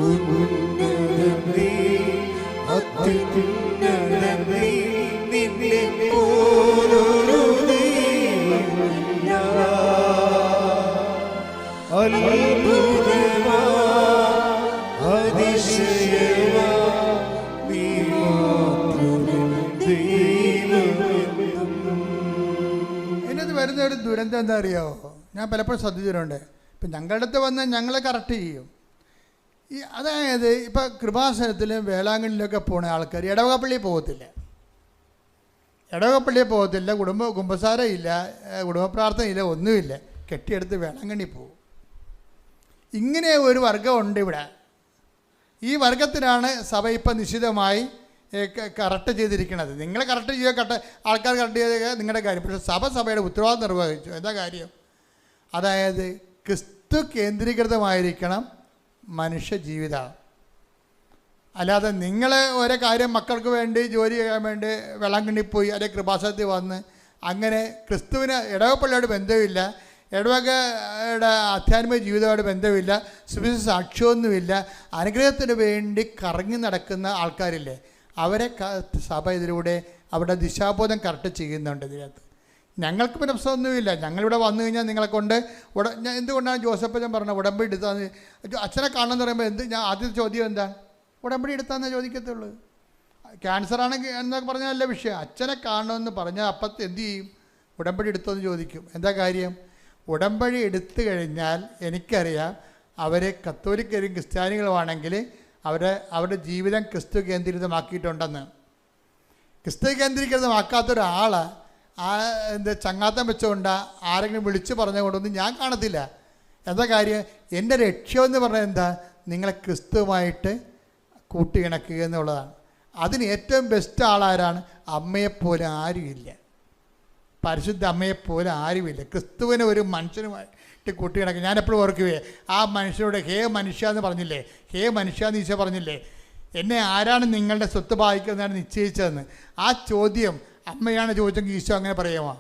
ഉന്നതനേ അത്യുന്നതനേ നിന്നെ പോലൊരു ദൈവമില്ല. അത്ഭുതമാ അതിശയമാ നീ മാത്രമേ ദൈവമെന്നും. ഇതിനകത്ത് വരുന്ന ഒരു ദുരന്തം എന്താ അറിയാമോ? ഞാൻ പലപ്പോഴും ശ്രദ്ധിച്ചിട്ടുണ്ട്. ഇപ്പം ഞങ്ങളുടെ അടുത്ത് വന്ന് ഞങ്ങൾ കറക്റ്റ് ചെയ്യും. അതായത് ഇപ്പം കൃപാസനത്തിലും വേളാങ്കണ്ണിലൊക്കെ പോണ ആൾക്കാർ ഇടവകപ്പള്ളിയിൽ പോകത്തില്ല, കുമ്പസാരമില്ല, കുടുംബ പ്രാർത്ഥനയില്ല, ഒന്നുമില്ല. കെട്ടിയെടുത്ത് വേളാങ്കണ്ണി പോകും. ഇങ്ങനെ ഒരു വർഗമുണ്ട് ഇവിടെ. ഈ വർഗത്തിനാണ് സഭ ഇപ്പം നിശ്ചിതമായി കറക്റ്റ് ചെയ്തിരിക്കുന്നത്. നിങ്ങൾ കറക്റ്റ് ചെയ്യുക, ആൾക്കാർ കറക്റ്റ് ചെയ്ത നിങ്ങളുടെ കാര്യം. പക്ഷേ സഭയുടെ ഉത്തരവാദിത്വം നിർവഹിച്ചു. എന്താ കാര്യം? അതായത് ക്രിസ്തു കേന്ദ്രീകൃതമായിരിക്കണം മനുഷ്യ ജീവിതം. അല്ലാതെ നിങ്ങൾ ഓരോ കാര്യം മക്കൾക്ക് വേണ്ടി ജോലി ചെയ്യാൻ വേണ്ടി വെള്ളാങ്കണ്ണി പോയി അല്ലെങ്കിൽ കൃപാസനത്തിൽ വന്ന് അങ്ങനെ ക്രിസ്തുവിന് ഇടവപ്പള്ളിയോട് ബന്ധമില്ല, ഇടവകയുടെ ആധ്യാത്മിക ജീവിതമായിട്ട് ബന്ധമില്ല, സുവിശേഷ സാക്ഷ്യമൊന്നുമില്ല, അനുഗ്രഹത്തിന് വേണ്ടി കറങ്ങി നടക്കുന്ന ആൾക്കാരില്ലേ, അവരെ സഭ ഇതിലൂടെ അവരുടെ ദിശാബോധം കറക്റ്റ് ചെയ്യുന്നുണ്ട്. ഇതിനകത്ത് ഞങ്ങൾക്ക് പിന്നെ പ്രശ്നമൊന്നുമില്ല. ഞങ്ങളിവിടെ വന്നു കഴിഞ്ഞാൽ നിങ്ങളെ കൊണ്ട് എന്തുകൊണ്ടാണ് ജോസഫച്ചൻ പറഞ്ഞത് ഉടമ്പടി എടുത്താന്ന്? അച്ഛനെ കാണണമെന്ന് പറയുമ്പോൾ ഞാൻ ആദ്യത്തെ ചോദ്യം എന്താണ്? ഉടമ്പടി എടുത്താന്നേ ചോദിക്കത്തുള്ളൂ. ക്യാൻസറാണെങ്കിൽ എന്നൊക്കെ പറഞ്ഞാൽ നല്ല വിഷയം. അച്ഛനെ കാണണമെന്ന് പറഞ്ഞാൽ അപ്പത്ത് എന്തു ചെയ്യും? ഉടമ്പടി എടുത്തോന്ന് ചോദിക്കും. എന്താ കാര്യം? ഉടമ്പടി എടുത്തു കഴിഞ്ഞാൽ എനിക്കറിയാം അവർ കത്തോലിക്കരും ക്രിസ്ത്യാനികളുമാണെങ്കിൽ അവരുടെ ജീവിതം ക്രിസ്തു കേന്ദ്രീകൃതമാക്കിയിട്ടുണ്ടെന്ന്. ക്രിസ്തു കേന്ദ്രീകൃതമാക്കാത്തൊരാൾ ചങ്ങാത്തം വെച്ചുകൊണ്ട് ആരെങ്കിലും വിളിച്ചു പറഞ്ഞുകൊണ്ടൊന്നും ഞാൻ കാണത്തില്ല. എന്താ കാര്യം? എൻ്റെ ലക്ഷ്യമെന്ന് പറഞ്ഞാൽ എന്താ? നിങ്ങളെ ക്രിസ്തുവുമായിട്ട് കൂട്ടിയിണക്കുക എന്നുള്ളതാണ്. അതിന് ഏറ്റവും ബെസ്റ്റ് ആളാരാണ്? അമ്മയെപ്പോലെ ആരുമില്ല, പരിശുദ്ധ അമ്മയെപ്പോലെ ആരുമില്ല. ക്രിസ്തുവിനെ ഒരു മനുഷ്യനുമായിട്ട് കൂട്ടിയിണക്കുക. ഞാനെപ്പോഴും ഓർക്കുകയെ ആ മനുഷ്യരോട് ഹേ മനുഷ്യ എന്ന് പറഞ്ഞില്ലേ, ഹേ മനുഷ്യ എന്ന് ഈശോ പറഞ്ഞില്ലേ, എന്നെ ആരാണ് നിങ്ങളുടെ സ്വത്ത് ബാധിക്കുന്നതാണ് നിശ്ചയിച്ചതെന്ന്. ആ ചോദ്യം അമ്മയാണ് ചോദിച്ചെങ്കിൽ ഈശോ അങ്ങനെ പറയുമോ?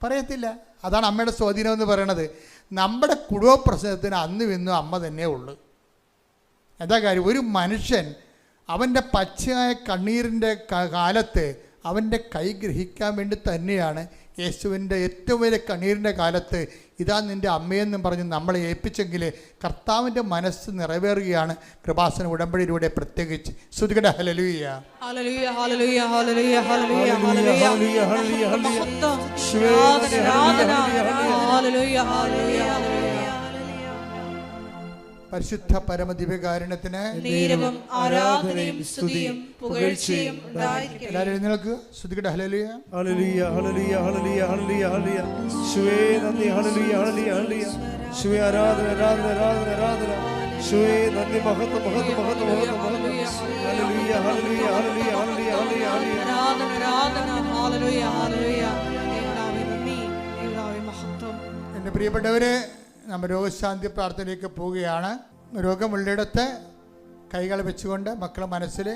പറയത്തില്ല. അതാണ് അമ്മയുടെ സ്വാധീനം എന്ന് പറയണത്. നമ്മുടെ കുടുംബ പ്രശ്നത്തിന് അന്നും ഇന്നും അമ്മ തന്നെ ഉള്ളു. എന്താ കാര്യം? ഒരു മനുഷ്യൻ അവൻ്റെ പച്ചയായ കണ്ണീരിൻ്റെ കാലത്ത് അവൻ്റെ കൈ ഗ്രഹിക്കാൻ വേണ്ടി തന്നെയാണ് യേശുവിൻ്റെ ഏറ്റവും വലിയ കണ്ണീരിൻ്റെ കാലത്ത് ഇതാ നിൻ്റെ അമ്മയെന്നും പറഞ്ഞ് നമ്മളെ ഏൽപ്പിച്ചെങ്കിൽ കർത്താവിൻ്റെ മനസ്സ് നിറവേറുകയാണ് കൃപാസന ഉടമ്പടിയിലൂടെ. പ്രത്യേകിച്ച് സ്തുതിക്കട്ടെ. Hallelujah, hallelujah, hallelujah, hallelujah, hallelujah, hallelujah, hallelujah. പരിശുദ്ധ പരമദിവ്യകാരുണ്യത്തിന് നീരവും ആരാധനയും സ്തുതിയും പുകഴ്ചയും ഉണ്ടായിരിക്കട്ടെ. എല്ലാവരും എഴുന്നേൽക്കുക. സ്തുതിക്കട്ടെ. Hallelujah, hallelujah, hallelujah, hallelujah, hallelujah, hallelujah. യേശുവേ നന്ദി. Hallelujah, hallelujah, hallelujah. യേശുവേ ആരാധന, ആരാധന, ആരാധന, ആരാധന. യേശുവേ നന്ദി. മഹത്വം, മഹത്വം, മഹത്വം, മഹത്വം, മഹത്വം. Hallelujah, hallelujah, hallelujah, hallelujah, hallelujah, hallelujah. ആരാധന, ആരാധന. Hallelujah, hallelujah. ദൈവനാമേ നന്ദി, ദൈവനാമേ മഹത്വം. എൻ്റെ പ്രിയപ്പെട്ടവരെ, നമ്മൾ രോഗശാന്തി പ്രാർത്ഥനയിലേക്ക് പോവുകയാണ്. രോഗമുള്ളിടത്ത് കൈകൾ വെച്ചുകൊണ്ട് മക്കളുടെ മനസ്സിൽ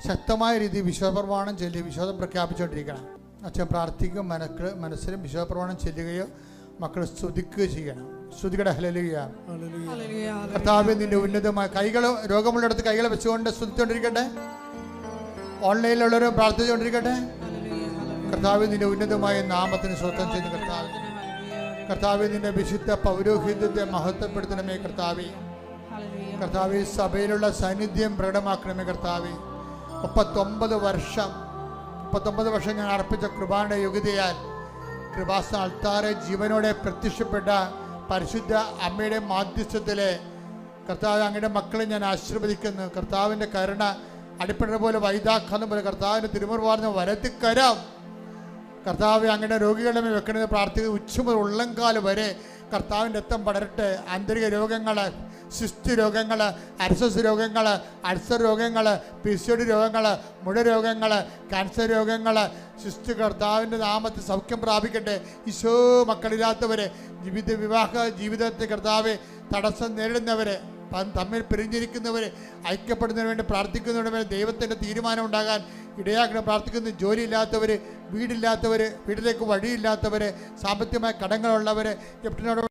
ശക്തമായ രീതിയിൽ വിശ്വാസപ്രമാണം ചൊല്ലി വിശ്വാസം പ്രഖ്യാപിച്ചുകൊണ്ടിരിക്കണം. അച്ഛൻ പ്രാർത്ഥിക്കും, മനസ്സിലും വിശ്വാസപ്രമാണം ചെല്ലുകയോ മക്കൾ സ്തുതിക്കുകയോ ചെയ്യണം. സ്തുതിക്കട്ടെ. ഹല്ലേലൂയ, കർത്താവേ നിന്റെ ഉന്നതമായ കൈകൾ രോഗമുള്ളിടത്ത് കൈകൾ വെച്ചുകൊണ്ട് സ്തുതിച്ചുകൊണ്ടിരിക്കട്ടെ. ഓൺലൈനിലുള്ളവരും പ്രാർത്ഥിച്ചുകൊണ്ടിരിക്കട്ടെ. കർത്താവേ നിന്റെ ഉന്നതമായ നാമത്തിന് സ്വസ്ഥം ചെയ്ത് കർത്താവേ നിന്റെ വിശുദ്ധ പൗരോഹിത്യത്തെ മഹത്വപ്പെടുത്തണമേ. കർത്താവേ സഭയിലുള്ള സാന്നിധ്യം പ്രകടമാക്കണമേ. കർത്താവേ 39 വർഷം ഞാൻ അർപ്പിച്ച കൃപാന്റെ യോഗ്യതയാൽ കൃപാസന അൾത്താരെ ജീവനോടെ പ്രത്യക്ഷപ്പെട്ട പരിശുദ്ധ അമ്മയുടെ മാധ്യസ്ഥത്തിലെ കർത്താവ് അങ്ങയുടെ മക്കളെ ഞാൻ ആശീർവദിക്കുന്നു. കർത്താവിൻ്റെ കരുണ അടിപ്പണ പോലെ വൈദാഖാന്ന് പോലെ കർത്താവിൻ്റെ തിരുമുറുവാർന്ന വലത്തിക്കരം കർത്താവ് അങ്ങയുടെ രോഗികളുടെ മേൽ വെക്കണമെന്ന് പ്രാർത്ഥിക്കുന്ന ഉച്ചമുതൽ ഉള്ളംകാല് വരെ കർത്താവിൻ്റെ രക്തം പടരട്ടെ. ആന്തരിക രോഗങ്ങൾ, സിസ്റ്റ് രോഗങ്ങൾ, അർസസ് രോഗങ്ങൾ, അൾസർ രോഗങ്ങൾ, PCOD രോഗങ്ങൾ, മുഴ രോഗങ്ങൾ, ക്യാൻസർ രോഗങ്ങൾ, സിസ്റ്റ് കർത്താവിൻ്റെ നാമത്തിൽ സൗഖ്യം പ്രാപിക്കട്ടെ. ഈശോ മക്കളില്ലാത്തവരെ, വിവാഹ ജീവിതത്തിൽ കർത്താവ് തടസ്സം നേരിടുന്നവരെ, തമ്മിൽ പിരിഞ്ഞിരിക്കുന്നവർ ഐക്യപ്പെടുന്നതിന് വേണ്ടി പ്രാർത്ഥിക്കുന്നതിന് വേണ്ടി ദൈവത്തിൻ്റെ തീരുമാനം ഉണ്ടാകാൻ ഇടയാക്കണം പ്രാർത്ഥിക്കുന്നു. ജോലിയില്ലാത്തവർ, വീടില്ലാത്തവർ, വീട്ടിലേക്ക് വഴിയില്ലാത്തവർ, സാമ്പത്തികമായ കടങ്ങളുള്ളവർ, ക്യാപ്റ്റനോട്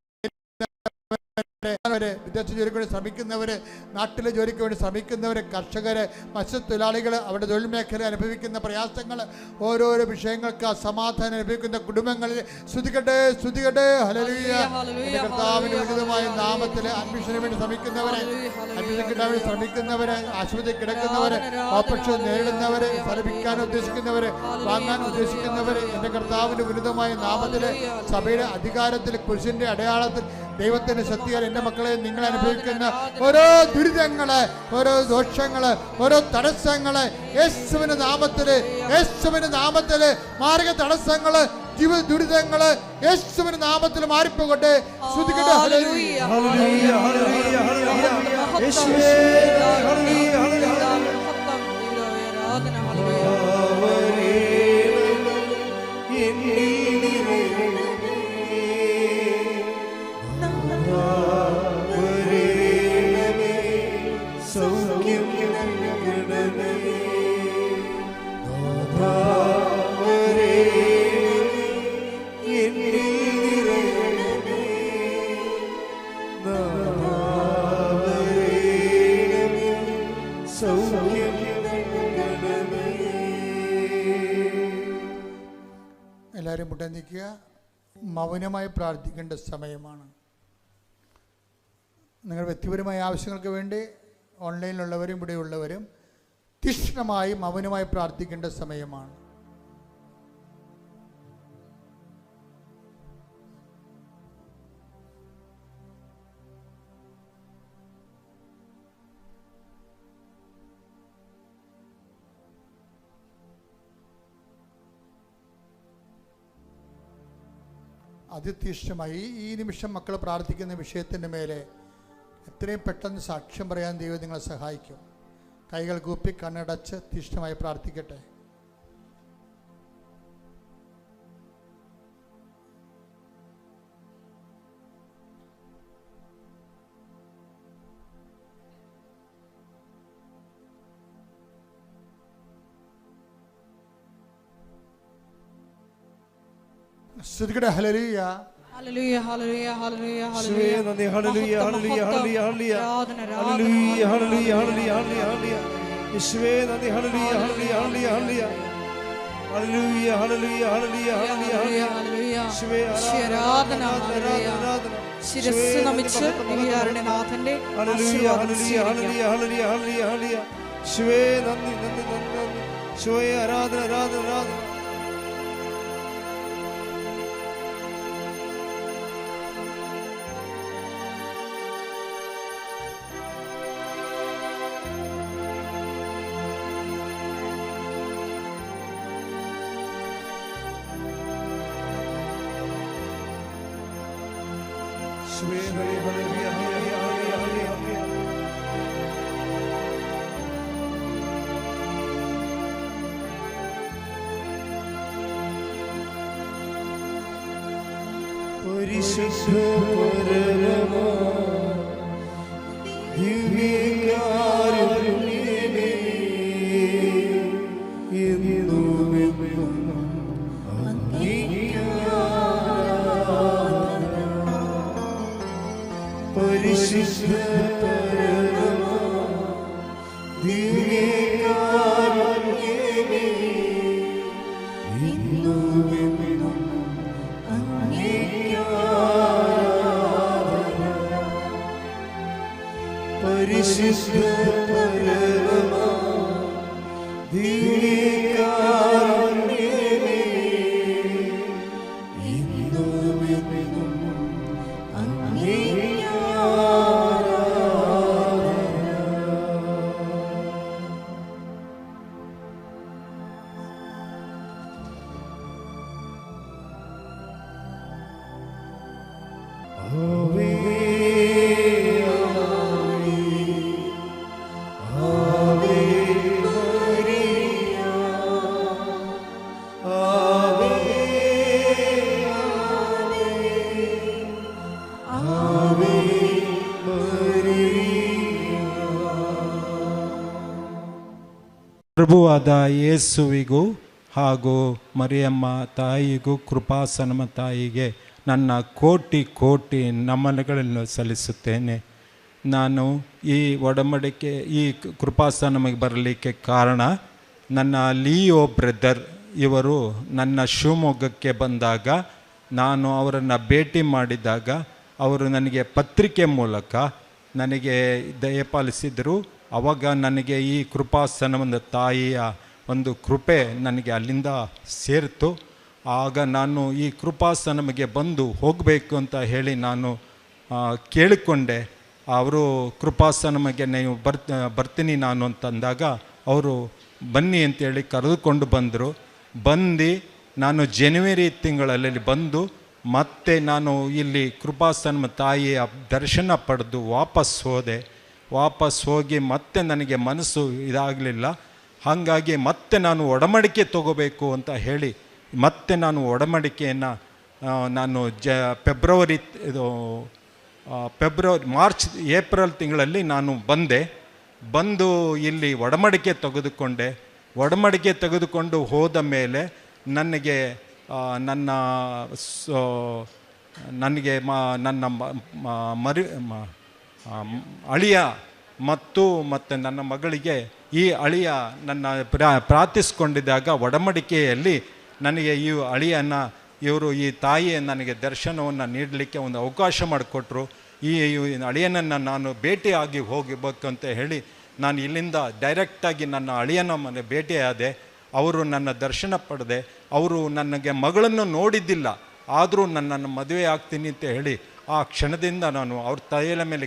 മാറപ്പെടട്ടെ. അവര് വിദേശ ജോലിക്ക് വേണ്ടി ശ്രമിക്കുന്നവർ, നാട്ടിലെ ജോലിക്ക് വേണ്ടി ശ്രമിക്കുന്നവർ, കർഷകർ, മത്സ്യത്തൊഴിലാളികൾ, അവരുടെ തൊഴിൽ മേഖല അനുഭവിക്കുന്ന പ്രയാസങ്ങൾ, ഓരോരോ വിഷയങ്ങൾക്ക് സമാധാനം അനുഭവിക്കുന്ന കുടുംബങ്ങളിൽ സ്തുതിക്കട്ടെ, സ്തുതിക്കട്ടെ. ഹല്ലേലൂയ. എൻ്റെ കർത്താവിൻ്റെ ഉന്നതമായ നാമത്തിൽ അഡ്മിഷന് വേണ്ടി ശ്രമിക്കുന്നവരെ, അഡ്മിഷൻ കിട്ടാൻ വേണ്ടി ശ്രമിക്കുന്നവരെ, ആശുപത്രി കിടക്കുന്നവരെ, ഓപ്പറേഷൻ നേരിടുന്നവരെ, സ്ഥലപ്പിക്കാൻ ഉദ്ദേശിക്കുന്നവരെ, വാങ്ങാൻ ഉദ്ദേശിക്കുന്നവരെ, എൻ്റെ കർത്താവിൻ്റെ ഉന്നതമായ നാമത്തിൽ സഭയുടെ അധികാരത്തിൽ കുരിശിൻ്റെ അടയാളത്തിൽ ദൈവത്തിൻ്റെ ശക്തിയാൽ എൻ്റെ മക്കളെ നിങ്ങൾ അനുഭവിക്കുന്ന ഓരോ ദുരിതങ്ങള്, ഓരോ ദോഷങ്ങള്, ഓരോ തടസ്സങ്ങള് യേശുവിന്റെ നാമത്തില് മാർഗ തടസ്സങ്ങള്, ജീവിത ദുരിതങ്ങള് യേശുവിന്റെ നാമത്തിൽ മാറിപ്പോകട്ടെ. ശ്രുതിക്കട്ടെ. Hallelujah, hallelujah, hallelujah, hallelujah. യേശുവേ, ഹല്ലേലൂയ, ഹല്ലേലൂയ. എല്ലാവരും മുട്ട നിൽക്കുക. മൗനമായി പ്രാർത്ഥിക്കേണ്ട സമയമാണ്. നിങ്ങൾ വ്യക്തിപരമായ ആവശ്യങ്ങൾക്ക് വേണ്ടി ഓൺലൈനിലുള്ളവരും ഇവിടെയുള്ളവരും തീക്ഷ്ണമായി മൗനമായി പ്രാർത്ഥിക്കേണ്ട സമയമാണ്. അതിതീക്ഷ്ണമായി ഈ നിമിഷം മക്കൾ പ്രാർത്ഥിക്കുന്ന വിഷയത്തിൻ്റെ മേലെ എത്രയും പെട്ടെന്ന് സാക്ഷ്യം പറയാൻ ദൈവം നിങ്ങളെ സഹായിക്കും. കൈകൾ കൂപ്പി കണ്ണടച്ച് തീക്ഷ്ണമായി പ്രാർത്ഥിക്കട്ടെ. ശ്രുതിക്കട്ടെ. ഹല്ലേലൂയ, ഹല്ലേലൂയ, ഹല്ലേലൂയ, ഹല്ലേലൂയ, യേശുവേ നന്ദി. Hallelujah, hallelujah, hallelujah, hallelujah. Hallelujah, hallelujah, hallelujah, hallelujah. യേശുവേ നന്ദി. Hallelujah, hallelujah, hallelujah, hallelujah. Hallelujah, hallelujah, hallelujah, hallelujah. യേശുവേ ആരാധന, ആരാധന. ശിരസ്സ് നമിച്ച് ദിവ്യകാരുണ്യനാഥന്റെ hallelujah, hallelujah, hallelujah, hallelujah, hallelujah, hallelujah. യേശുവേ നന്ദി, നന്ദി, നന്ദി, നന്ദി. യേശുവേ ആരാധന, ആരാധന, ആരാധന. പരിശുദ്ധ പരമമാ ദിവ്യകാരുണ്യമേ, എന്നുമെന്നും അങ്ങേക്ക് ആരാധന. പരിശുദ്ധ പരമമാ ദിവ്യകാരുണ്യമേ, എന്നുമെന്നും പരിശുദ്ധ പരമമാ ദിവ്യകാരുണ്യമേ, എന്നുമെന്നും അങ്ങേക്ക് ആരാധന. ആവേ ಪ್ರಭುವಾದ ಯೇಸುವಿಗೂ ಹಾಗೂ ಮರಿಯಮ್ಮ ತಾಯಿಗೂ ಕೃಪಾಸನಮ ತಾಯಿಗೆ ನನ್ನ ಕೋಟಿ ಕೋಟಿ ನಮನಗಳನ್ನು ಸಲ್ಲಿಸುತ್ತೇನೆ. ನಾನು ಈ ಒಡಂಬಡಿಕೆ ಈ ಕೃಪಾಸನ ನಮಗೆ ಬರಲಿಕ್ಕೆ ಕಾರಣ ನನ್ನ ಲಿಯೋ ಬ್ರದರ್ ಇವರು ನನ್ನ ಶಿವಮೊಗ್ಗಕ್ಕೆ ಬಂದಾಗ ನಾನು ಅವರನ್ನು ಭೇಟಿ ಮಾಡಿದಾಗ ಅವರು ನನಗೆ ಪತ್ರಿಕೆ ಮೂಲಕ ನನಗೆ ದಯಪಾಲಿಸಿದರು. ಆವಾಗ ನನಗೆ ಈ ಕೃಪಾಸನ ಒಂದು ತಾಯಿಯ ಒಂದು ಕೃಪೆ ನನಗೆ ಅಲ್ಲಿಂದ ಸೇರಿತು. ಆಗ ನಾನು ಈ ಕೃಪಾಸನಮಗೆ ಬಂದು ಹೋಗಬೇಕು ಅಂತ ಹೇಳಿ ನಾನು ಕೇಳಿಕೊಂಡೆ. ಅವರು ಕೃಪಾಸನಮಗೆ ನೀವು ಬರ್ತೀನಿ ನಾನು ಅಂತಂದಾಗ ಅವರು ಬನ್ನಿ ಅಂತೇಳಿ ಕರೆದುಕೊಂಡು ಬಂದರು. ಬಂದು ನಾನು ಜನವರಿ ತಿಂಗಳಲ್ಲಿ ಬಂದು ಮತ್ತೆ ನಾನು ಇಲ್ಲಿ ಕೃಪಾಸನ ತಾಯಿಯ ದರ್ಶನ ಪಡೆದು ವಾಪಸ್ ಹೋಗಿ ಮತ್ತೆ ನನಗೆ ಮನಸ್ಸು ಇದಾಗಲಿಲ್ಲ. ಹಾಗಾಗಿ ಮತ್ತೆ ನಾನು ಒಡಂಬಡಿಕೆ ತಗೋಬೇಕು ಅಂತ ಹೇಳಿ ಮತ್ತೆ ನಾನು ಒಡಂಬಡಿಕೆಯನ್ನು ನಾನು ಏಪ್ರಿಲ್ ತಿಂಗಳಲ್ಲಿ ನಾನು ಬಂದು ಇಲ್ಲಿ ಒಡಂಬಡಿಕೆ ತೆಗೆದುಕೊಂಡು ಹೋದ ಮೇಲೆ ನನಗೆ ನನ್ನ ಅಳಿಯ ಮತ್ತು ನನ್ನ ಮಗಳಿಗೆ ಈ ಅಳಿಯ ನನ್ನ ಪ್ರಾರ್ಥಿಸ್ಕೊಂಡಿದ್ದಾಗ ಒಡಂಬಡಿಕೆಯಲ್ಲಿ ನನಗೆ ಈ ಅಳಿಯನ್ನು ಈ ತಾಯಿಯ ನನಗೆ ದರ್ಶನವನ್ನು ನೀಡಲಿಕ್ಕೆ ಒಂದು ಅವಕಾಶ ಮಾಡಿಕೊಟ್ರು. ಈ ಅಳಿಯನನ್ನು ನಾನು ಭೇಟಿಯಾಗಿ ಹೋಗಬೇಕಂತ ಹೇಳಿ ನಾನು ಇಲ್ಲಿಂದ ಡೈರೆಕ್ಟಾಗಿ ನನ್ನ ಅಳಿಯನ ಮನೆ ಭೇಟಿಯಾದೆ. ಅವರು ನನ್ನ ದರ್ಶನ ಪಡೆದೆ. ಅವರು ನನಗೆ ಮಗಳನ್ನು ನೋಡಿದ್ದಿಲ್ಲ, ಆದರೂ ನನ್ನನ್ನು ಮದುವೆ ಆಗ್ತೀನಿ ಅಂತ ಹೇಳಿ ಆ ಕ್ಷಣದಿಂದ ನಾನು ಅವ್ರ ತಲೆಯ ಮೇಲೆ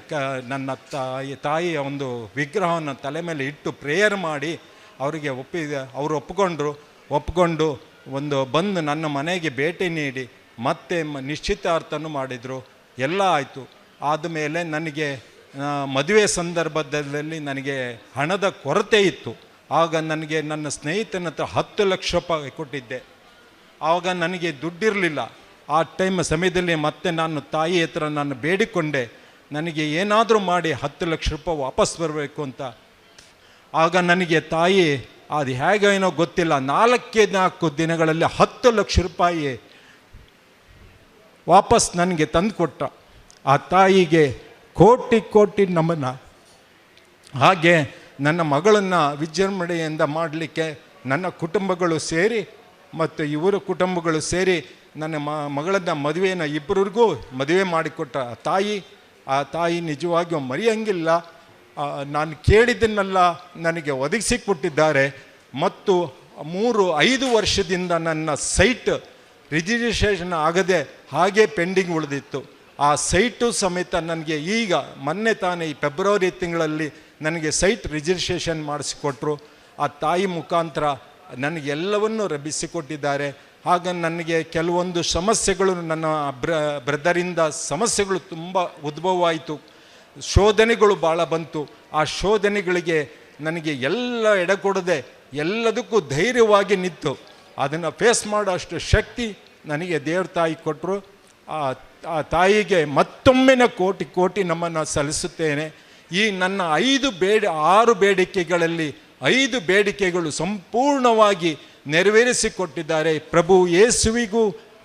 ನನ್ನ ತಾಯಿಯ ಒಂದು ವಿಗ್ರಹವನ್ನು ತಲೆ ಮೇಲೆ ಇಟ್ಟು ಪ್ರೇಯರ್ ಮಾಡಿ ಅವರಿಗೆ ಅವರು ಒಪ್ಪಿಕೊಂಡು ಬಂದು ನನ್ನ ಮನೆಗೆ ಭೇಟಿ ನೀಡಿ ಮತ್ತೆ ನಿಶ್ಚಿತಾರ್ಥನೂ ಮಾಡಿದರು. ಎಲ್ಲ ಆಯಿತು. ಆದಮೇಲೆ ನನಗೆ ಮದುವೆ ಸಂದರ್ಭದಲ್ಲಿ ನನಗೆ ಹಣದ ಕೊರತೆ ಇತ್ತು. ಆಗ ನನಗೆ ನನ್ನ ಸ್ನೇಹಿತನ ಹತ್ರ 10 ಲಕ್ಷ ರೂಪಾಯಿ ಕೊಟ್ಟಿದ್ದೆ. ಆವಾಗ ನನಗೆ ದುಡ್ಡಿರಲಿಲ್ಲ. ಆ ಸಮಯದಲ್ಲಿ ಮತ್ತೆ ನಾನು ತಾಯಿ ಹತ್ರ ನಾನು ಬೇಡಿಕೊಂಡೆ, ನನಗೆ ಏನಾದರೂ ಮಾಡಿ 10 ಲಕ್ಷ ರೂಪಾಯಿ ವಾಪಸ್ ಬರಬೇಕು ಅಂತ. ಆಗ ನನಗೆ ತಾಯಿ ಅದು ಹೇಗೇನೋ ಗೊತ್ತಿಲ್ಲ, 4 ದಿನಗಳಲ್ಲಿ 10 ಲಕ್ಷ ರೂಪಾಯಿ ವಾಪಸ್ ನನಗೆ ತಂದು ಕೊಟ್ಟ. ಆ ತಾಯಿಗೆ ಕೋಟಿ ನಮನ. ಹಾಗೆ ನನ್ನ ಮಗಳನ್ನು ವಿಜೃಂಭಣೆಯಿಂದ ಮಾಡಲಿಕ್ಕೆ ನನ್ನ ಕುಟುಂಬಗಳು ಸೇರಿ ಮತ್ತು ಇವರ ಕುಟುಂಬಗಳು ಸೇರಿ ನನ್ನ ಮಗಳನ್ನ ಇಬ್ಬರಿಗೂ ಮದುವೆ ಮಾಡಿಕೊಟ್ಟ ಆ ತಾಯಿ ನಿಜವಾಗಿಯೂ ಮರೆಯಂಗಿಲ್ಲ. ನಾನು ಕೇಳಿದ್ದನ್ನೆಲ್ಲ ನನಗೆ ಒದಗಿಸಿಕೊಟ್ಟಿದ್ದಾರೆ. ಮತ್ತು 3-5 ವರ್ಷದಿಂದ ನನ್ನ ಸೈಟ್ ರಿಜಿಸ್ಟ್ರೇಷನ್ ಆಗದೆ ಹಾಗೆ ಪೆಂಡಿಂಗ್ ಉಳಿದಿತ್ತು. ಆ ಸೈಟು ಸಮೇತ ನನಗೆ ಈಗ ಮೊನ್ನೆ ತಾನೇ ಈ ಫೆಬ್ರವರಿ ತಿಂಗಳಲ್ಲಿ ನನಗೆ ಸೈಟ್ ರಿಜಿಸ್ಟ್ರೇಷನ್ ಮಾಡಿಸಿಕೊಟ್ರು. ಆ ತಾಯಿ ಮುಖಾಂತರ ನನಗೆಲ್ಲವನ್ನೂ ರಭಿಸಿಕೊಟ್ಟಿದ್ದಾರೆ. ಆಗ ನನಗೆ ಕೆಲವೊಂದು ಸಮಸ್ಯೆಗಳು ನನ್ನ ಬ್ರದರಿಂದ ಸಮಸ್ಯೆಗಳು ತುಂಬ ಉದ್ಭವವಾಯಿತು. ಶೋಧನೆಗಳು ಭಾಳ ಬಂತು. ಆ ಶೋಧನೆಗಳಿಗೆ ನನಗೆ ಎಲ್ಲ ಎಡೆಕೊಡದೆ ಎಲ್ಲದಕ್ಕೂ ಧೈರ್ಯವಾಗಿ ನಿಂತು ಅದನ್ನು ಫೇಸ್ ಮಾಡೋ ಅಷ್ಟು ಶಕ್ತಿ ನನಗೆ ದೇವ್ರ ತಾಯಿ ಕೊಟ್ಟರು. ಆ ತಾಯಿಗೆ ಮತ್ತೊಮ್ಮೆ ಕೋಟಿ ನಮ್ಮನ್ನು ಸಲ್ಲಿಸುತ್ತೇನೆ. ಈ ನನ್ನ 6 ಬೇಡಿಕೆಗಳಲ್ಲಿ 5 ಬೇಡಿಕೆಗಳು ಸಂಪೂರ್ಣವಾಗಿ ನೆರವೇರಿಸಿಕೊಟ್ಟಿದ್ದಾರೆ. ಪ್ರಭು ಯೇಸುವಿಗೂ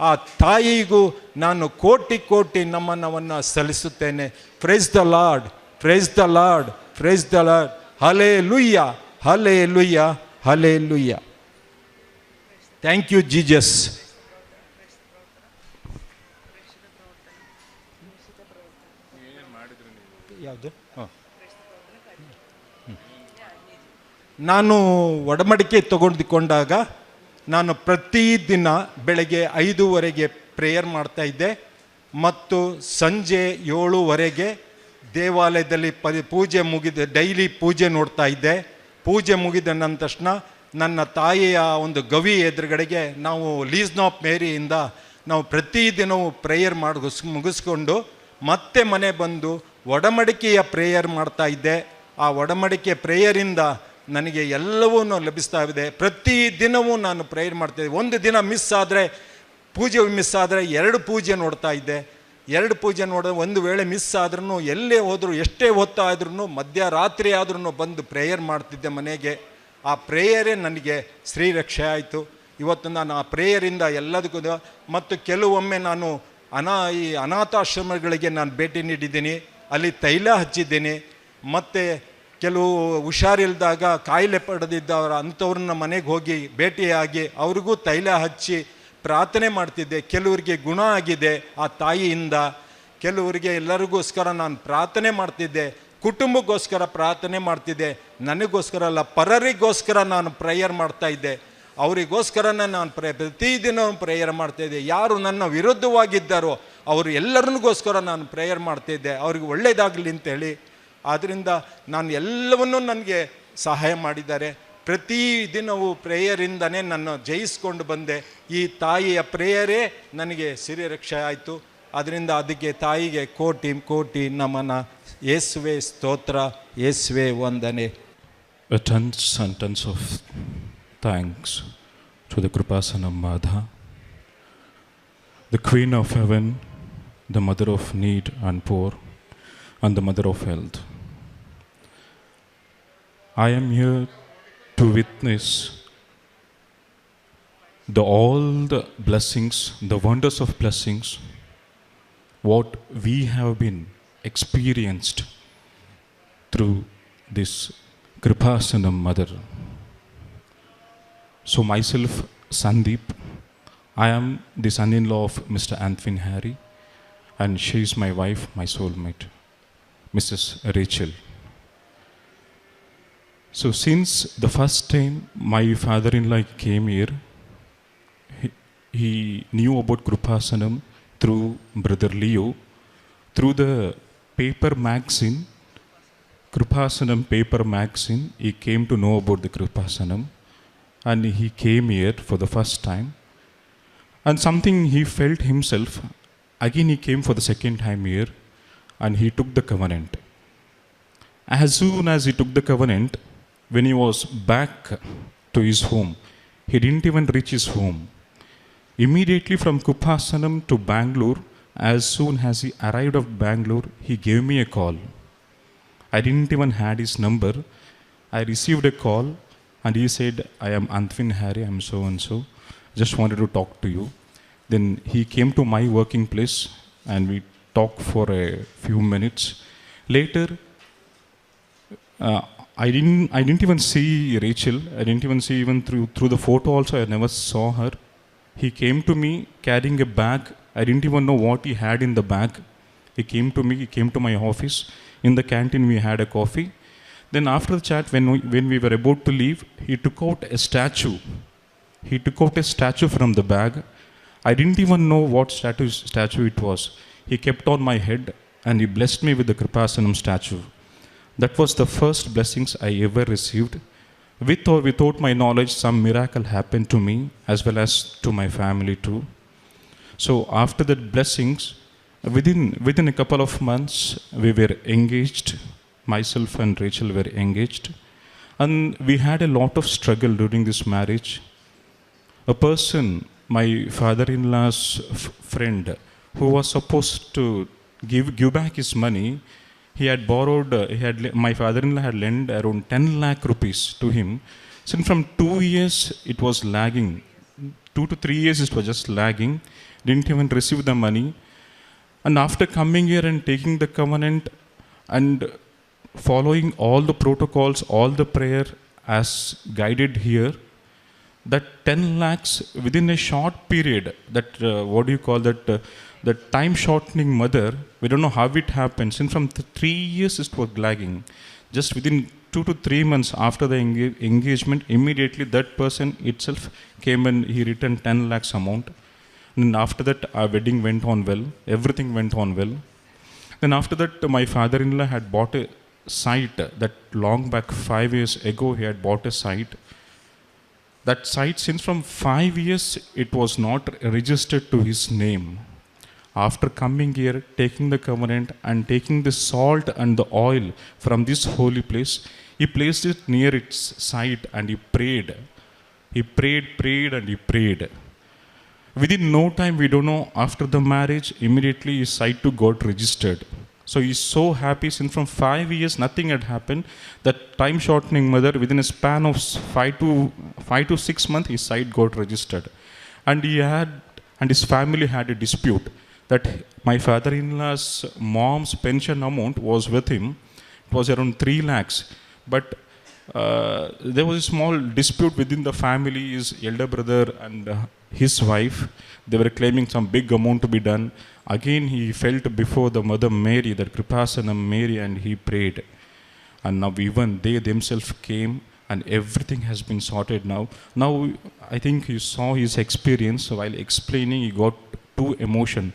ಆ ತಾಯಿಗೂ ನಾನು ಕೋಟಿ ನಮನವನ್ನು ಸಲ್ಲಿಸುತ್ತೇನೆ. Praise the Lord, praise the Lord, praise the Lord. Hallelujah, hallelujah, hallelujah. Thank you Jesus. ಯಾವುದು? ನಾನು ಒಡಂಬಡಿಕೆ ತೆಗೆದುಕೊಂಡಾಗ ನಾನು ಪ್ರತಿದಿನ ಬೆಳಗ್ಗೆ 5:30 ಪ್ರೇಯರ್ ಮಾಡ್ತಾಯಿದ್ದೆ ಮತ್ತು ಸಂಜೆ 7:00 ದೇವಾಲಯದಲ್ಲಿ ಪೂಜೆ ಡೈಲಿ ಪೂಜೆ ನೋಡ್ತಾ ಇದ್ದೆ. ಪೂಜೆ ಮುಗಿದ ನನ್ನ ತಕ್ಷಣ ನನ್ನ ತಾಯಿಯ ಒಂದು ಗವಿ ಎದುರುಗಡೆಗೆ ನಾವು ಲೀಸ್ನ್ ಆಫ್ ಮೇರಿಯಿಂದ ನಾವು ಪ್ರತಿದಿನವೂ ಪ್ರೇಯರ್ ಮುಗಿಸ್ಕೊಂಡು ಮತ್ತೆ ಮನೆ ಬಂದು ಒಡಂಬಡಿಕೆಯ ಪ್ರೇಯರ್ ಮಾಡ್ತಾ ಇದ್ದೆ. ಆ ಒಡಂಬಡಿಕೆ ಪ್ರೇಯರಿಂದ ನನಗೆ ಎಲ್ಲವೂ ಲಭಿಸ್ತಾ ಇದೆ. ಪ್ರತಿದಿನವೂ ನಾನು ಪ್ರೇಯರ್ ಮಾಡ್ತಾಯಿದ್ದೆ. ಒಂದು ದಿನ ಪೂಜೆ ಮಿಸ್ ಆದರೆ 2 ಪೂಜೆ ನೋಡ್ತಾ ಇದ್ದೆ. 2 ಪೂಜೆ ನೋಡಿದ್ರೆ ಒಂದು ವೇಳೆ ಮಿಸ್ ಆದ್ರೂ ಎಲ್ಲೇ ಹೋದರೂ ಎಷ್ಟೇ ಹೊತ್ತಾದ್ರೂ ಮಧ್ಯರಾತ್ರಿ ಆದ್ರೂ ಬಂದು ಪ್ರೇಯರ್ ಮಾಡ್ತಿದ್ದೆ ಮನೆಗೆ. ಆ ಪ್ರೇಯರೇ ನನಗೆ ಶ್ರೀರಕ್ಷೆ ಆಯಿತು. ಇವತ್ತು ನಾನು ಆ ಪ್ರೇಯರಿಂದ ಎಲ್ಲದಕ್ಕೂ ಮತ್ತು ಕೆಲವೊಮ್ಮೆ ನಾನು ಈ ಅನಾಥಾಶ್ರಮಗಳಿಗೆ ನಾನು ಭೇಟಿ ನೀಡಿದ್ದೀನಿ, ಅಲ್ಲಿ ತೈಲ ಹಚ್ಚಿದ್ದೀನಿ. ಮತ್ತು ಕೆಲವು ಹುಷಾರಿಲ್ದಾಗ ಕಾಯಿಲೆ ಪಡೆದಿದ್ದವರ ಅಂಥವ್ರನ್ನ ಮನೆಗೆ ಹೋಗಿ ಭೇಟಿಯಾಗಿ ಅವ್ರಿಗೂ ತೈಲ ಹಚ್ಚಿ ಪ್ರಾರ್ಥನೆ ಮಾಡ್ತಿದ್ದೆ. ಕೆಲವರಿಗೆ ಗುಣ ಆಗಿದೆ ಆ ತಾಯಿಯಿಂದ, ಕೆಲವರಿಗೆ ಎಲ್ಲರಿಗೋಸ್ಕರ ನಾನು ಪ್ರಾರ್ಥನೆ ಮಾಡ್ತಿದ್ದೆ. ಕುಟುಂಬಕ್ಕೋಸ್ಕರ ಪ್ರಾರ್ಥನೆ ಮಾಡ್ತಿದ್ದೆ, ನನಗೋಸ್ಕರ ಅಲ್ಲ, ಪರರಿಗೋಸ್ಕರ ನಾನು ಪ್ರೇಯರ್ ಮಾಡ್ತಾಯಿದ್ದೆ. ಅವರಿಗೋಸ್ಕರನೇ ನಾನು ಪ್ರತಿದಿನ ಪ್ರೇಯರ್ ಮಾಡ್ತಾಯಿದ್ದೆ. ಯಾರು ನನ್ನ ವಿರುದ್ಧವಾಗಿದ್ದಾರೋ ಅವರು ಎಲ್ಲರಿಗೋಸ್ಕರ ನಾನು ಪ್ರೇಯರ್ ಮಾಡ್ತಾಯಿದ್ದೆ, ಅವ್ರಿಗೆ ಒಳ್ಳೆಯದಾಗಲಿ ಅಂತೇಳಿ. ಆದ್ದರಿಂದ ನಾನು ಎಲ್ಲವನ್ನೂ ನನಗೆ ಸಹಾಯ ಮಾಡಿದ್ದಾರೆ. ಪ್ರತಿದಿನವೂ ಪ್ರೇಯರಿಂದನೇ ನಾನು ಜಯಿಸ್ಕೊಂಡು ಬಂದೆ. ಈ ತಾಯಿಯ ಪ್ರೇಯರೇ ನನಗೆ ಸಿರಿರಕ್ಷೆ ಆಯಿತು. ಅದರಿಂದ ಅದಕ್ಕೆ ತಾಯಿಗೆ ಕೋಟಿ ಕೋಟಿ ನಮನ. ಯೇಸುವೆ ಸ್ತೋತ್ರ, ಯೇಸುವೆ ವಂದನೆ. Tons and tons of thanks to the Kripasanam Mata, the Queen of Heaven, the Mother of Need and Poor, and the Mother of Health. I am here to witness all the blessings, the wonders of blessings, what we have been experienced through this Kripasanam Mother. So myself, Sandeep, I am the son-in-law of Mr. Anthony Harry, and she is my wife, my soulmate, Mrs. Rachel. So since the first time my father-in-law came here, he knew about Kripasanam through Brother Leo, through the paper magazine, Kripasanam paper magazine. He came to know about the Kripasanam, and he came here for the first time. And something he felt himself. Again he came for the second time here, and he took the covenant. As soon as he took the covenant, when he was back to his home, he didn't even reach his home. Immediately from Kripasanam to Bangalore, as soon as he arrived at Bangalore, he gave me a call. I didn't even had his number. I received a call, and he said, I am Anthony Harry, I am so and so, just wanted to talk to you. Then he came to my working place, and we talked for a few minutes. Later, I didn't even see Rachel. I didn't even see, even through the photo also, I never saw her. He came to me carrying a bag. I didn't even know what he had in the bag. He came to me, he came to my office. In the canteen we had a coffee. Then after the chat, when we were about to leave, he took out a statue. He took out a statue from the bag. I didn't even know what statue it was. He kept on my head, and he blessed me with the Kripasanam statue. That was the first blessings I ever received. With or without my knowledge, some miracle happened to me as well as to my family too. So after that blessings, within a couple of months, we were engaged. Myself and Rachel were engaged, and we had a lot of struggle during this marriage. A person, my father-in-law's friend, who was supposed to give back his money, he had borrowed, my father-in-law had lent around 10 lakh rupees to him. So from 2 years, it was lagging. 2 to 3 years, it was just lagging. Didn't even receive the money. And after coming here and taking the covenant and following all the protocols, all the prayer as guided here, that 10 lakhs within a short period, that what do you call that, the time shortening mother, we don't know how it happened. Since from 3 years it was lagging, just within 2 to 3 months after the engagement, immediately that person itself came and he returned 10 lakhs amount. And after that our wedding went on well, everything went on well. Then after that my father-in-law had bought a site, that long back 5 years ago he had bought a site. That site, since from 5 years it was not registered to his name. After coming here, taking the covenant and taking the salt and the oil from this holy place, he placed it near its site and he prayed. He prayed and he prayed. Within no time, we don't know, after the marriage, immediately his site too got registered. So he's so happy. Since from 5 years nothing had happened, that time shortening mother, within a span of 5 to 6 months, his site got registered. And his family had a dispute. that my father-in-law's mom's pension amount was with him. It was around 3 lakhs. But there was a small dispute within the family, his elder brother and his wife. They were claiming some big amount to be done. Again, he felt before the Mother Mary, that Kripasanam Mary, and he prayed. And now even they themselves came, and everything has been sorted now. Now, I think you saw his experience. While explaining, he got too emotion.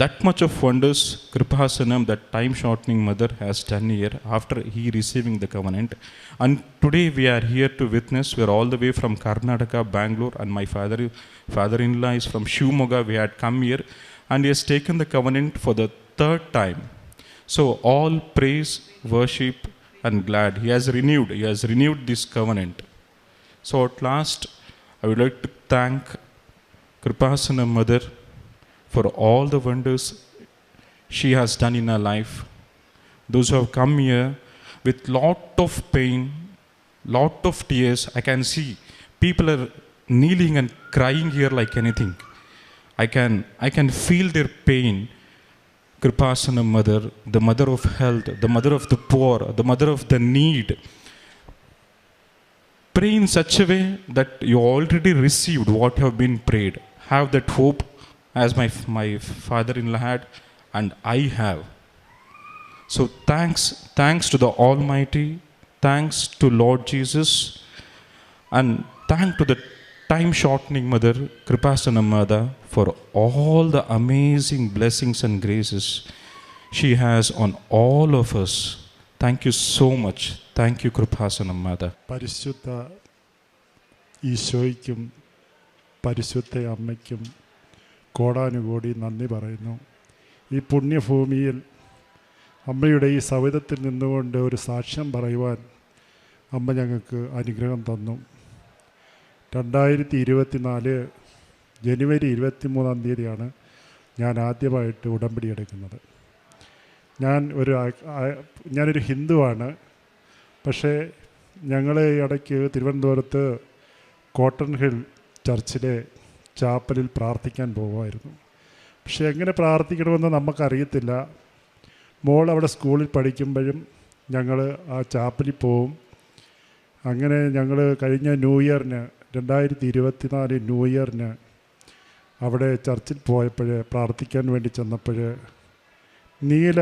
That much of wonders Kripasanam, that time-shortening mother, has done here after he receiving the covenant. And today we are here to witness. We are all the way from Karnataka, Bangalore, and my father-in-law is from Shivamogga. We had come here, and he has taken the covenant for the 3rd time. So all praise, worship, and glad. He has renewed this covenant. So at last, I would like to thank Kripasanam mother for all the wonders she has done in her life. Those who have come here with lot of pain, lot of tears, I can see people are kneeling and crying here like anything. I can feel their pain. Kripasanam mother, the mother of health, the mother of the poor, the mother of the need. Pray in such a way that you already received what you have been prayed. Have that hope as my father-in-law had, and I have. So thanks to the Almighty, thanks to Lord Jesus, and thanks to the time-shortening mother, Kripasanam Mother, for all the amazing blessings and graces she has on all of us. Thank you so much. Thank you, Kripasanam Mother. പരിശുദ്ധ ഈശോയ്ക്കും പരിശുദ്ധ അമ്മയ്ക്കും കോടാനുകോടി നന്ദി പറയുന്നു. ഈ പുണ്യഭൂമിയിൽ അമ്മയുടെ ഈ സവിധത്തിൽ നിന്നുകൊണ്ട് ഒരു സാക്ഷ്യം പറയുവാൻ അമ്മ ഞങ്ങൾക്ക് അനുഗ്രഹം തന്നു. 2024 ജനുവരി 23 തീയതിയാണ് ഞാൻ ആദ്യമായിട്ട് ഉടമ്പടി എടുക്കുന്നത്. ഞാനൊരു ഹിന്ദുവാണ്. പക്ഷേ ഞങ്ങൾ ഇടയ്ക്ക് തിരുവനന്തപുരത്ത് കോട്ടൺ ഹിൽ ചർച്ചിലെ ചാപ്പലിൽ പ്രാർത്ഥിക്കാൻ പോകുമായിരുന്നു. പക്ഷേ എങ്ങനെ പ്രാർത്ഥിക്കണമെന്ന് നമുക്കറിയത്തില്ല. മോൾ അവിടെ സ്കൂളിൽ പഠിക്കുമ്പോഴും ഞങ്ങൾ ആ ചാപ്പലിൽ പോവും. അങ്ങനെ ഞങ്ങൾ കഴിഞ്ഞ ന്യൂ ഇയറിന് 2024 ന്യൂ ഇയറിന് അവിടെ ചർച്ചിൽ പോയപ്പോൾ പ്രാർത്ഥിക്കാൻ വേണ്ടി ചെന്നപ്പോൾ നീല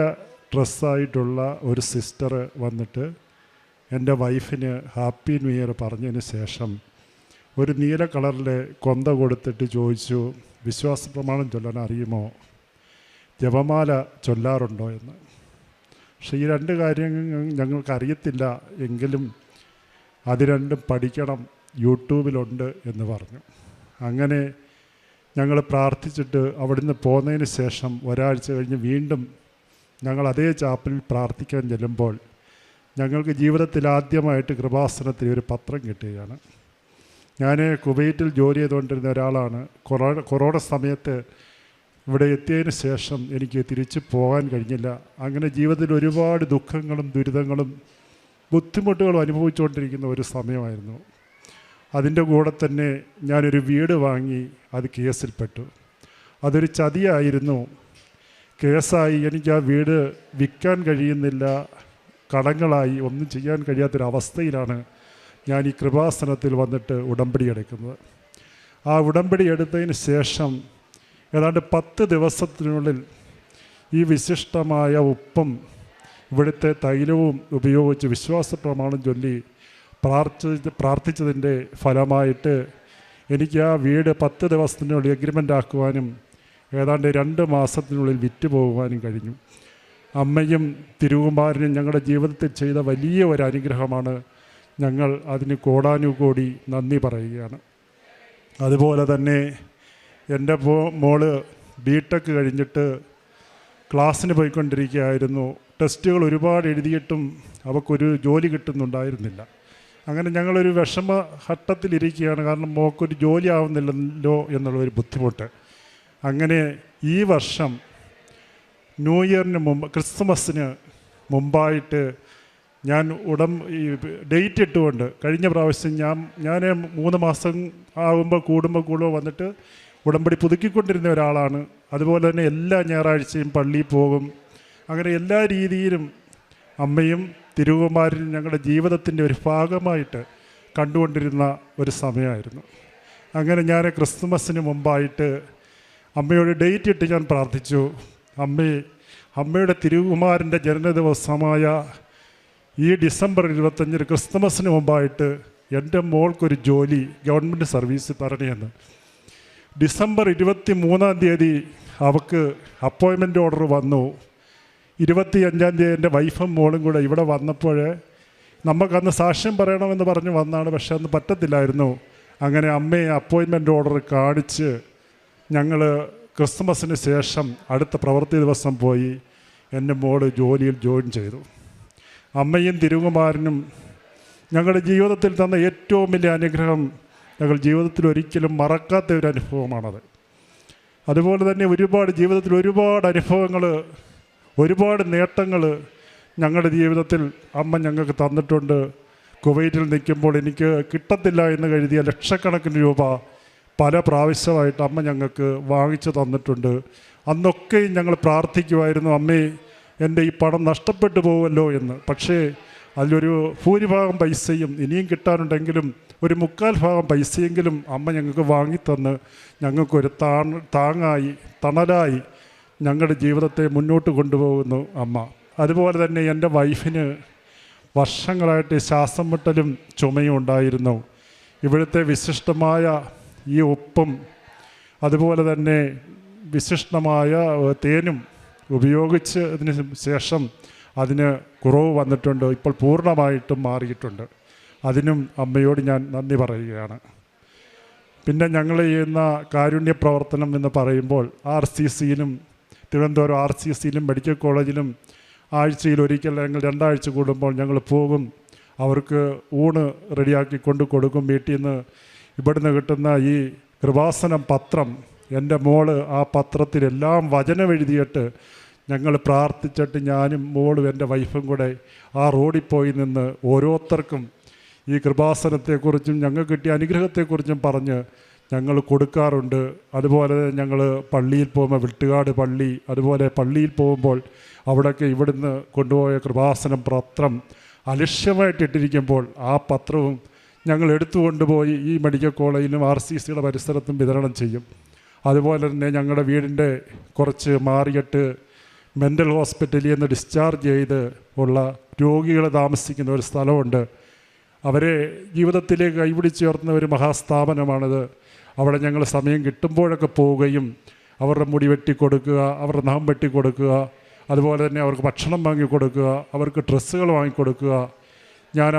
ഡ്രസ്സായിട്ടുള്ള ഒരു സിസ്റ്റർ വന്നിട്ട് എൻ്റെ വൈഫിന് ഹാപ്പി ന്യൂ ഇയർ പറഞ്ഞതിന് ശേഷം ഒരു നീല കളറിലെ കൊന്ത കൊടുത്തിട്ട് ചോദിച്ചു, വിശ്വാസ പ്രമാണം ചൊല്ലാൻ അറിയുമോ, ജപമാല ചൊല്ലാറുണ്ടോ എന്ന്. പക്ഷേ ഈ 2 കാര്യങ്ങൾ ഞങ്ങൾക്കറിയത്തില്ല, എങ്കിലും അത് 2 പഠിക്കണം, യൂട്യൂബിലുണ്ട് എന്ന് പറഞ്ഞു. അങ്ങനെ ഞങ്ങൾ പ്രാർത്ഥിച്ചിട്ട് അവിടുന്ന് പോന്നതിന് ശേഷം ഒരാഴ്ച കഴിഞ്ഞ് വീണ്ടും ഞങ്ങൾ അതേ ചാപ്പലിൽ പ്രാർത്ഥിക്കാൻ ചെല്ലുമ്പോൾ ഞങ്ങൾക്ക് ജീവിതത്തിൽ ആദ്യമായിട്ട് കൃപാസനത്തിൽ ഒരു പത്രം കിട്ടുകയാണ്. ഞാൻ കുവൈറ്റിൽ ജോലി ചെയ്തുകൊണ്ടിരുന്ന ഒരാളാണ്. കൊറോണ സമയത്ത് ഇവിടെ എത്തിയതിന് ശേഷം എനിക്ക് തിരിച്ചു പോകാൻ കഴിഞ്ഞില്ല. അങ്ങനെ ജീവിതത്തിൽ ഒരുപാട് ദുഃഖങ്ങളും ദുരിതങ്ങളും ബുദ്ധിമുട്ടുകളും അനുഭവിച്ചുകൊണ്ടിരിക്കുന്ന ഒരു സമയമായിരുന്നു. അതിൻ്റെ കൂടെ തന്നെ ഞാനൊരു വീട് വാങ്ങി, അത് കേസിൽപ്പെട്ടു. അതൊരു ചതിയായിരുന്നു, കേസായി. എനിക്ക് ആ വീട് വിൽക്കാൻ കഴിയുന്നില്ല, കടങ്ങളായി, ഒന്നും ചെയ്യാൻ കഴിയാത്തൊരവസ്ഥയിലാണ് ഞാൻ ഈ കൃപാസനത്തിൽ വന്നിട്ട് ഉടമ്പടി എടുക്കുന്നത്. ആ ഉടമ്പടി എടുത്തതിന് ശേഷം ഏതാണ്ട് 10 ദിവസത്തിനുള്ളിൽ ഈ വിശിഷ്ടമായ ഉപ്പും ഇവിടുത്തെ തൈലവും ഉപയോഗിച്ച് വിശ്വാസ പ്രമാണം ചൊല്ലി പ്രാർത്ഥിച്ചതിൻ്റെ ഫലമായിട്ട് എനിക്ക് ആ വീട് 10 ദിവസത്തിനുള്ളിൽ എഗ്രിമെൻ്റ് ആക്കുവാനും ഏതാണ്ട് 2 മാസത്തിനുള്ളിൽ വിറ്റ് പോകുവാനും കഴിഞ്ഞു. അമ്മയും തിരുകുമാരനും ഞങ്ങളുടെ ജീവിതത്തിൽ ചെയ്ത വലിയ ഒരു അനുഗ്രഹമാണ്. ഞങ്ങൾ അതിന് കോടാനുകോടി നന്ദി പറയുകയാണ്. അതുപോലെ തന്നെ എൻ്റെ മോള് ബിടെക് കഴിഞ്ഞിട്ട് ക്ലാസ്സിന് പോയിക്കൊണ്ടിരിക്കുകയായിരുന്നു. ടെസ്റ്റുകൾ ഒരുപാട് എഴുതിയിട്ടും അവൾക്കൊരു ജോലി കിട്ടുന്നുണ്ടായിരുന്നില്ല. അങ്ങനെ ഞങ്ങളൊരു വിഷമഘട്ടത്തിലിരിക്കുകയാണ്. കാരണം മോൾക്കൊരു ജോലി ആവുന്നില്ലല്ലോ എന്നുള്ളൊരു ബുദ്ധിമുട്ട്. അങ്ങനെ ഈ വർഷം ന്യൂ ഇയറിന് മുമ്പ്, ക്രിസ്മസിന് മുമ്പായിട്ട് ഞാൻ ഡേറ്റ് ഇട്ടുകൊണ്ട്, കഴിഞ്ഞ പ്രാവശ്യം ഞാൻ 3 മാസം ആകുമ്പോൾ കൂടുമ്പോൾ വന്നിട്ട് ഉടമ്പടി പുതുക്കിക്കൊണ്ടിരുന്ന ഒരാളാണ്. അതുപോലെ തന്നെ എല്ലാ ഞായറാഴ്ചയും പള്ളിയിൽ പോകും. അങ്ങനെ എല്ലാ രീതിയിലും അമ്മയും തിരുകുമാരനും ഞങ്ങളുടെ ജീവിതത്തിൻ്റെ ഒരു ഭാഗമായിട്ട് കണ്ടുകൊണ്ടിരുന്ന ഒരു സമയമായിരുന്നു. അങ്ങനെ ഞാൻ ക്രിസ്തുമസിന് മുമ്പായിട്ട് അമ്മയോട് ഡേറ്റ് ഇട്ട് ഞാൻ പ്രാർത്ഥിച്ചു, അമ്മയുടെ തിരുകുമാരൻ്റെ ജനനദിവസമായ ഈ ഡിസംബർ 25 ക്രിസ്തുമസിന് മുമ്പായിട്ട് എൻ്റെ മോൾക്കൊരു ജോലി ഗവൺമെൻറ് സർവീസ് തരണേന്ന്. ഡിസംബർ 23 അവൾക്ക് അപ്പോയിൻമെൻ്റ് ഓർഡർ വന്നു. 25 എൻ്റെ വൈഫും മോളും കൂടെ ഇവിടെ വന്നപ്പോൾ നമുക്കന്ന് സാക്ഷ്യം പറയണമെന്ന് പറഞ്ഞ് വന്നാണ്, പക്ഷെ അന്ന് പറ്റത്തില്ലായിരുന്നു. അങ്ങനെ അമ്മയെ അപ്പോയിൻമെൻ്റ് ഓർഡർ കാണിച്ച് ഞങ്ങൾ ക്രിസ്മസിന് ശേഷം അടുത്ത പ്രവൃത്തി ദിവസം പോയി എൻ്റെ മോള് ജോലിയിൽ ജോയിൻ ചെയ്തു. അമ്മയും തിരുകുമാരനും ഞങ്ങളുടെ ജീവിതത്തിൽ തന്ന ഏറ്റവും വലിയ അനുഗ്രഹം, ഞങ്ങൾ ജീവിതത്തിൽ ഒരിക്കലും മറക്കാത്ത ഒരു അനുഭവമാണത്. അതുപോലെ തന്നെ ജീവിതത്തിൽ ഒരുപാട് അനുഭവങ്ങൾ, ഒരുപാട് നേട്ടങ്ങൾ ഞങ്ങളുടെ ജീവിതത്തിൽ അമ്മ ഞങ്ങൾക്ക് തന്നിട്ടുണ്ട്. കുവൈറ്റിൽ നിൽക്കുമ്പോൾ എനിക്ക് കിട്ടത്തില്ല എന്ന് കരുതിയ ലക്ഷക്കണക്കിന് രൂപ പല പ്രാവശ്യമായിട്ട് അമ്മ ഞങ്ങൾക്ക് വാങ്ങിച്ചു തന്നിട്ടുണ്ട്. അന്നൊക്കെയും ഞങ്ങൾ പ്രാർത്ഥിക്കുമായിരുന്നു, അമ്മേ എൻ്റെ ഈ പണം നഷ്ടപ്പെട്ടു പോകുമല്ലോ എന്ന്. പക്ഷേ അതിലൊരു ഭൂരിഭാഗം പൈസയും ഇനിയും കിട്ടാനുണ്ടെങ്കിലും ഒരു 3/4 പൈസയെങ്കിലും അമ്മ ഞങ്ങൾക്ക് വാങ്ങിത്തന്ന് ഞങ്ങൾക്കൊരു താങ്ങായി തണലായി ഞങ്ങളുടെ ജീവിതത്തെ മുന്നോട്ട് കൊണ്ടുപോകുന്നു അമ്മ. അതുപോലെ തന്നെ എൻ്റെ വൈഫിന് വർഷങ്ങളായിട്ട് ശ്വാസം മുട്ടലും ചുമയും ഉണ്ടായിരുന്നു. ഇവിടുത്തെ വിശിഷ്ടമായ ഈ ഉപ്പും അതുപോലെ തന്നെ വിശിഷ്ടമായ തേനും ഉപയോഗിച്ചതിന് ശേഷം അതിന് കുറവ് വന്നിട്ടുണ്ട്. ഇപ്പോൾ പൂർണ്ണമായിട്ടും മാറിയിട്ടുണ്ട്. അതിനും അമ്മയോട് ഞാൻ നന്ദി പറയുകയാണ്. പിന്നെ ഞങ്ങൾ ചെയ്യുന്ന കാരുണ്യ പ്രവർത്തനം എന്ന് പറയുമ്പോൾ RCCയിലും തിരുവനന്തപുരം RCCയിലും മെഡിക്കൽ കോളേജിലും ആഴ്ചയിൽ ഒരിക്കൽ അല്ലെങ്കിൽ 2 ആഴ്ച കൂടുമ്പോൾ ഞങ്ങൾ പോകും. അവർക്ക് ഊണ് റെഡിയാക്കി കൊണ്ട് കൊടുക്കും. വീട്ടിൽ നിന്ന് ഇവിടുന്ന് കിട്ടുന്ന ഈ കൃപാസനം പത്രം, എൻ്റെ മോള് ആ പത്രത്തിലെല്ലാം വചനം എഴുതിയിട്ട് ഞങ്ങൾ പ്രാർത്ഥിച്ചിട്ട് ഞാനും മോളും എൻ്റെ വൈഫും കൂടെ ആ റോഡിൽ പോയി നിന്ന് ഓരോരുത്തർക്കും ഈ കൃപാസനത്തെക്കുറിച്ചും ഞങ്ങൾക്ക് കിട്ടിയ അനുഗ്രഹത്തെക്കുറിച്ചും പറഞ്ഞ് ഞങ്ങൾ കൊടുക്കാറുണ്ട്. അതുപോലെ ഞങ്ങൾ പള്ളിയിൽ പോകുമ്പോൾ വെട്ടുകാട് പള്ളി, അതുപോലെ പള്ളിയിൽ പോകുമ്പോൾ അവിടെയൊക്കെ ഇവിടുന്ന് കൊണ്ടുപോയ കൃപാസനം പത്രം അലക്ഷ്യമായിട്ടിട്ടിരിക്കുമ്പോൾ ആ പത്രവും ഞങ്ങൾ എടുത്തു കൊണ്ടുപോയി ഈ മെഡിക്കൽ കോളേജിലും RCCയുടെ പരിസരത്തും വിതരണം ചെയ്യും. അതുപോലെ തന്നെ ഞങ്ങളുടെ വീടിൻ്റെ കുറച്ച് മാറിയിട്ട് മെൻ്റൽ ഹോസ്പിറ്റലിൽ നിന്ന് ഡിസ്ചാർജ് ചെയ്ത് ഉള്ള രോഗികൾ താമസിക്കുന്ന ഒരു സ്ഥലമുണ്ട്. അവരെ ജീവിതത്തിലേക്ക് കൈപിടിച്ചുയർത്തുന്ന ഒരു മഹാസ്ഥാപനമാണിത്. അവിടെ ഞങ്ങൾ സമയം കിട്ടുമ്പോഴൊക്കെ പോവുകയും അവരുടെ മുടി വെട്ടിക്കൊടുക്കുക, അവരുടെ നഖം വെട്ടിക്കൊടുക്കുക, അതുപോലെ തന്നെ അവർക്ക് ഭക്ഷണം വാങ്ങിക്കൊടുക്കുക, അവർക്ക് ഡ്രസ്സുകൾ വാങ്ങിക്കൊടുക്കുക. ഞാൻ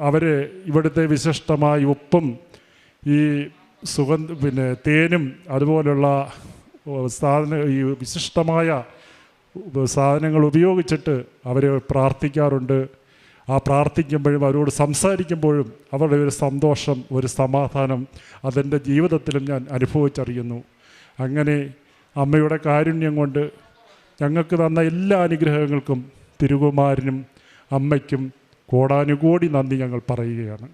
അവരെ ഇവിടുത്തെ വിശിഷ്ടമായ ഉപ്പും ഈ തേനും അതുപോലുള്ള ഈ വിശിഷ്ടമായ സാധനങ്ങൾ ഉപയോഗിച്ചിട്ട് അവരെ പ്രാർത്ഥിക്കാറുണ്ട്. ആ പ്രാർത്ഥിക്കുമ്പോഴും അവരോട് സംസാരിക്കുമ്പോഴും അവരുടെ ഒരു സന്തോഷം, ഒരു സമാധാനം അതെൻ്റെ ജീവിതത്തിലും ഞാൻ അനുഭവിച്ചറിയുന്നു. അങ്ങനെ അമ്മയുടെ കാരുണ്യം കൊണ്ട് ഞങ്ങൾക്ക് തന്ന എല്ലാ അനുഗ്രഹങ്ങൾക്കും തിരുകുമാരനും അമ്മയ്ക്കും കോടാനുകോടി നന്ദി ഞങ്ങൾ പറയുകയാണ്.